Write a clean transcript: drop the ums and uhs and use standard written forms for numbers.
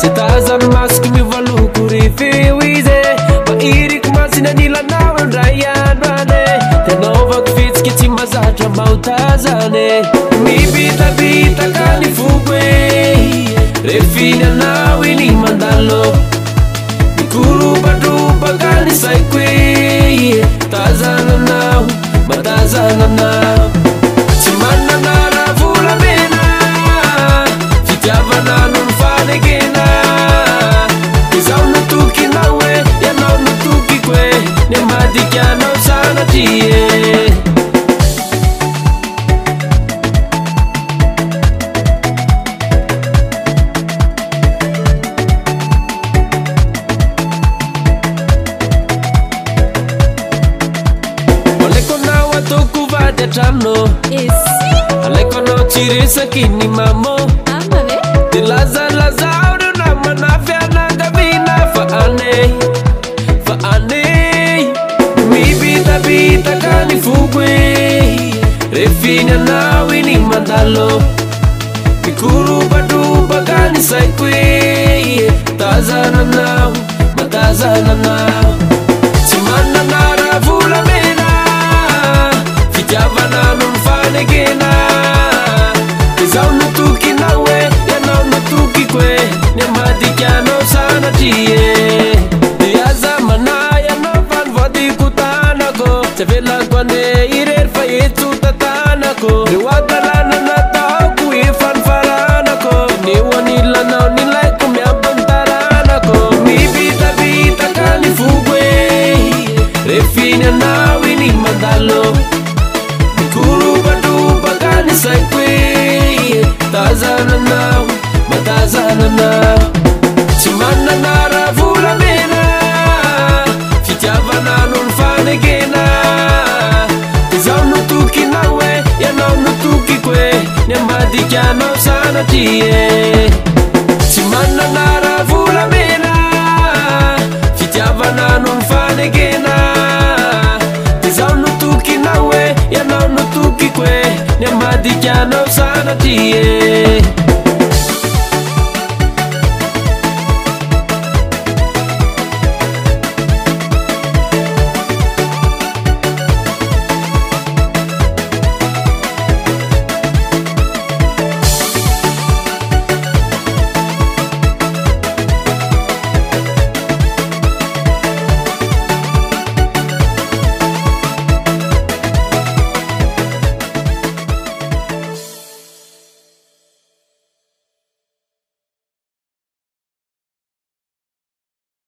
Se tazan masky mivaloko refeo izy mairiky masina nilanao andray andro ane tenaovako fitsiky tsy mazatra maotazane mibitabitaka ny foko e refiny anao iny mandalo mikoropadropaka ny saiko e tazananao matazananao tsy manana raha volamena fitiavanano ny fanekena izao natokinao e ianao natokiko e ny madikanao sanatry e alekonao atoko vady atrano alekonao tsy resaky ny mamo de lazalazao reo namanafy anangavina fa ane mibitabitaka ny foko e refiny anao iny mandalo mikoropadropaka ny saiko e tazananao matazananao tsy manana raha volamena fitiavanano ny fanekena izao natokinao e ianao natokiko e ny madikanao sanatry e de aza manay anao fanyvoadiko tanako tsy avelako ane irery fa etso tatanako reo adalana nataoko efa nifaranako neo anilanao nilaiko miambony taranako mibitabitaka ny foko e refiny anao iny mandalo mikoropadropaka ny saiko e tazananao matazananao tsy manana raha volamena fitiavanano ny fanekena izao natokinao e ianao natokiko e ny madikanao sanatry e tsy manana raha volamena fitiavanano ny fanekena izao natokinao e ianao natokiko e ny madikanao sanatry e